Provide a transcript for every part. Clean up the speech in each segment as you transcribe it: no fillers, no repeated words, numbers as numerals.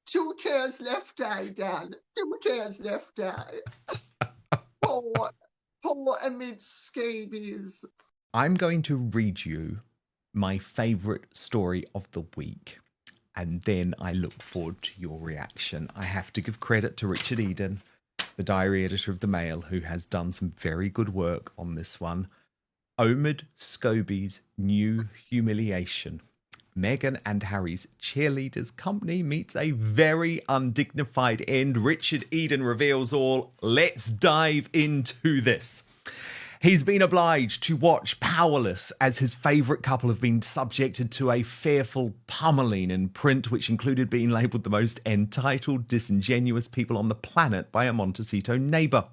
Two tears left eye, Dan. Two tears left eye. Poor, poor Omid Scobie's. I'm going to read you my favourite story of the week, and then I look forward to your reaction. I have to give credit to Richard Eden, the diary editor of the Mail, who has done some very good work on this one. Omid Scobie's new humiliation. Meghan and Harry's Cheerleaders company meets a very undignified end. Richard Eden reveals all. Let's dive into this. He's been obliged to watch powerless as his favourite couple have been subjected to a fearful pummeling in print, which included being labelled the most entitled, disingenuous people on the planet by a Montecito neighbour.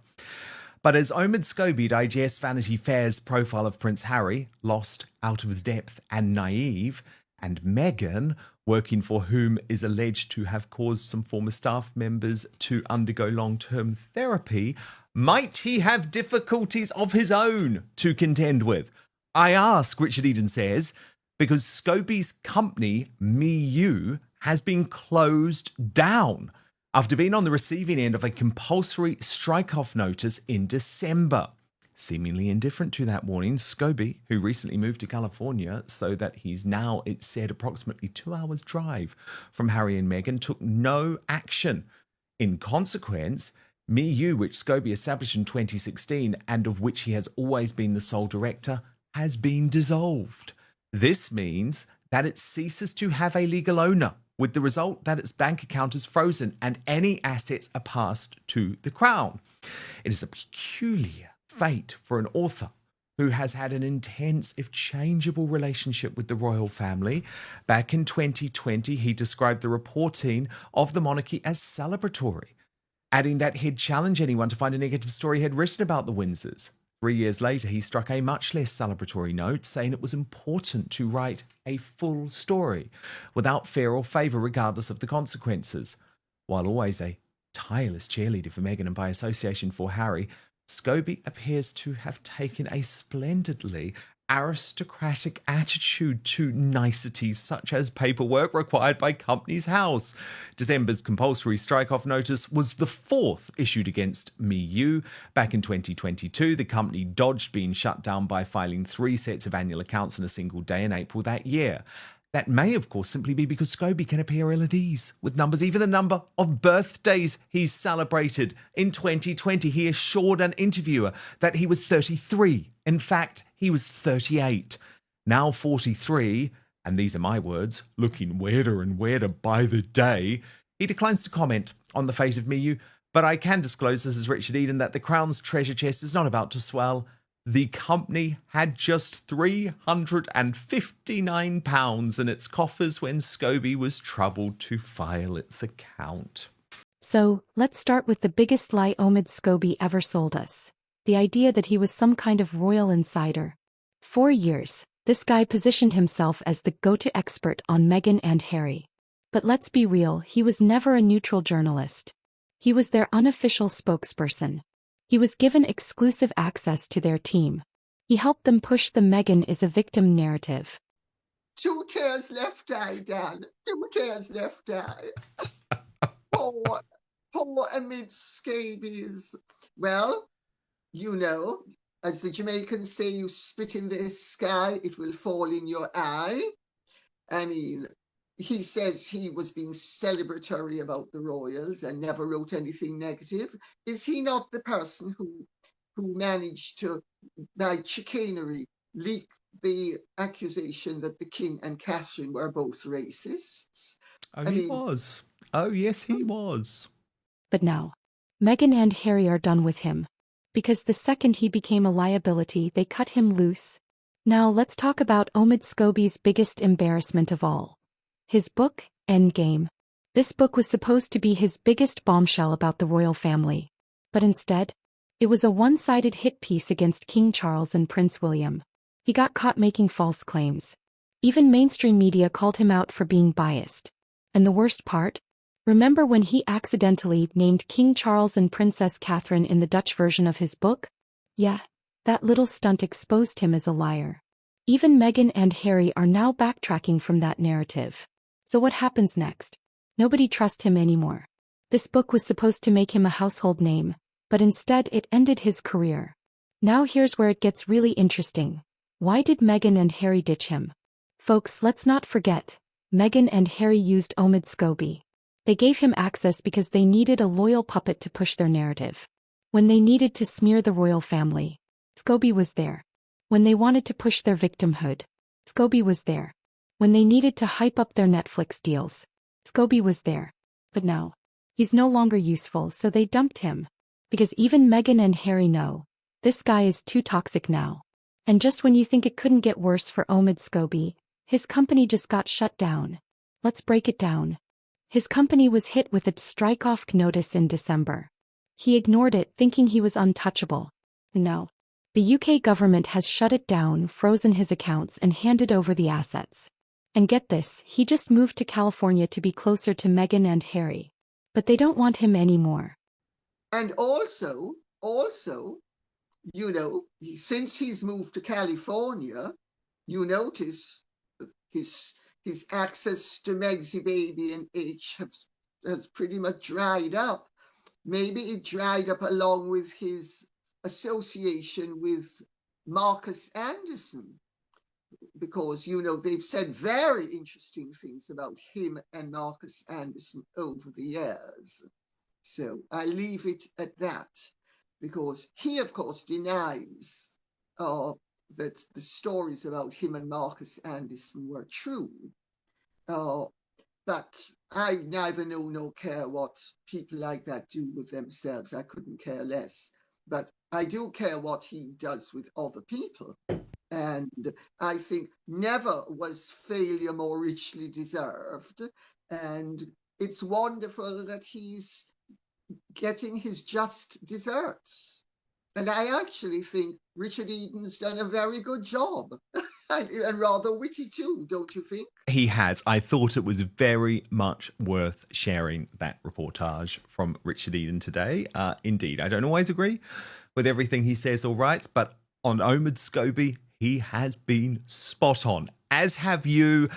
But as Omid Scobie digests Vanity Fair's profile of Prince Harry, lost, out of his depth and naive, and Meghan, working for whom is alleged to have caused some former staff members to undergo long-term therapy, might he have difficulties of his own to contend with? I ask, Richard Eden says, because Scobie's company, Muu, has been closed down after being on the receiving end of a compulsory strike-off notice in December. Seemingly indifferent to that warning, Scobie, who recently moved to California so that he's now, it's said, approximately 2 hours' drive from Harry and Meghan, took no action. In consequence, Muu, which Scobie established in 2016 and of which he has always been the sole director, has been dissolved. This means that it ceases to have a legal owner, with the result that its bank account is frozen and any assets are passed to the Crown. It is a peculiar fate for an author who has had an intense, if changeable, relationship with the royal family. Back in 2020, he described the reporting of the monarchy as celebratory, adding that he'd challenge anyone to find a negative story he'd written about the Windsors. 3 years later, he struck a much less celebratory note, saying it was important to write a full story without fear or favour, regardless of the consequences. While always a tireless cheerleader for Meghan and by association for Harry, Scobie appears to have taken a splendidly aristocratic attitude to niceties such as paperwork required by Companies House. December's compulsory strike-off notice was the fourth issued against Muu. Back in 2022, the company dodged being shut down by filing 3 sets of annual accounts in a single day in April that year. That may, of course, simply be because Scobie can appear ill at ease with numbers, even the number of birthdays he's celebrated. In 2020, he assured an interviewer that he was 33. In fact, he was 38. Now 43, and these are my words, looking weirder and weirder by the day. He declines to comment on the fate of Muu, but I can disclose, this is Richard Eden, that the Crown's treasure chest is not about to swell. The company had just £359 in its coffers when Scobie was troubled to file its account. So, let's start with the biggest lie Omid Scobie ever sold us. The idea that he was some kind of royal insider. For years, this guy positioned himself as the go-to expert on Meghan and Harry. But let's be real, he was never a neutral journalist. He was their unofficial spokesperson. He was given exclusive access to their team. He helped them push the Meghan is a victim narrative. Two tears left eye, Dan. Two tears left eye. poor Omid Scobie's. Well, you know, as the Jamaicans say, you spit in the sky, it will fall in your eye. I mean, he says he was being celebratory about the royals and never wrote anything negative. Is he not the person who managed to, by chicanery, leak the accusation that the King and Catherine were both racists? Oh, he was. Oh, yes, he was. But now, Meghan and Harry are done with him. Because the second he became a liability, they cut him loose. Now let's talk about Omid Scobie's biggest embarrassment of all. His book, Endgame. This book was supposed to be his biggest bombshell about the royal family. But instead, it was a one-sided hit piece against King Charles and Prince William. He got caught making false claims. Even mainstream media called him out for being biased. And the worst part? Remember when he accidentally named King Charles and Princess Catherine in the Dutch version of his book? Yeah, that little stunt exposed him as a liar. Even Meghan and Harry are now backtracking from that narrative. So what happens next? Nobody trusts him anymore. This book was supposed to make him a household name, but instead it ended his career. Now here's where it gets really interesting. Why did Meghan and Harry ditch him? Folks, let's not forget, Meghan and Harry used Omid Scobie. They gave him access because they needed a loyal puppet to push their narrative. When they needed to smear the royal family, Scobie was there. When they wanted to push their victimhood, Scobie was there. When they needed to hype up their Netflix deals, Scobie was there. But now, he's no longer useful, so they dumped him. Because even Meghan and Harry know, this guy is too toxic now. And just when you think it couldn't get worse for Omid Scobie, his company just got shut down. Let's break it down. His company was hit with a strike-off notice in December. He ignored it, thinking he was untouchable. No. The UK government has shut it down, frozen his accounts, and handed over the assets. And get this, he just moved to California to be closer to Meghan and Harry. But they don't want him anymore. And also, since he's moved to California, you notice his access to Megsy Baby and H has pretty much dried up. Maybe it dried up along with his association with Marcus Anderson, because, they've said very interesting things about him and Marcus Anderson over the years. So I leave it at that, because he, of course, denies that the stories about him and Marcus Anderson were true. But I neither know nor care what people like that do with themselves. I couldn't care less. But I do care what he does with other people. And I think never was failure more richly deserved. And it's wonderful that he's getting his just desserts. And I actually think Richard Eden's done a very good job. And rather witty too, don't you think? He has. I thought it was very much worth sharing that reportage from Richard Eden today. Indeed, I don't always agree with everything he says or writes, but on Omid Scobie, he has been spot on, as have you.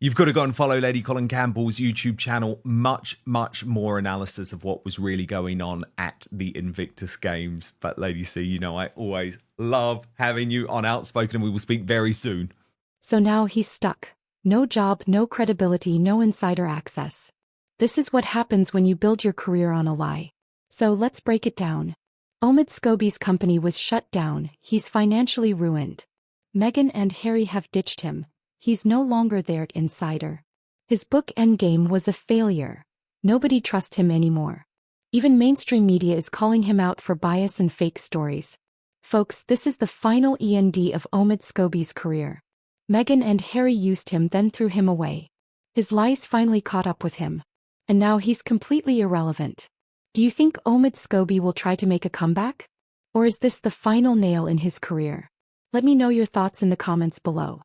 You've got to go and follow Lady Colin Campbell's YouTube channel. Much, much more analysis of what was really going on at the Invictus Games. But Lady C, I always love having you on Outspoken, and we will speak very soon. So now he's stuck. No job, no credibility, no insider access. This is what happens when you build your career on a lie. So let's break it down. Omid Scobie's company was shut down. He's financially ruined. Meghan and Harry have ditched him. He's no longer their insider. His book Endgame was a failure. Nobody trusts him anymore. Even mainstream media is calling him out for bias and fake stories. Folks, this is the final end of Omid Scobie's career. Meghan and Harry used him, then threw him away. His lies finally caught up with him. And now he's completely irrelevant. Do you think Omid Scobie will try to make a comeback? Or is this the final nail in his career? Let me know your thoughts in the comments below.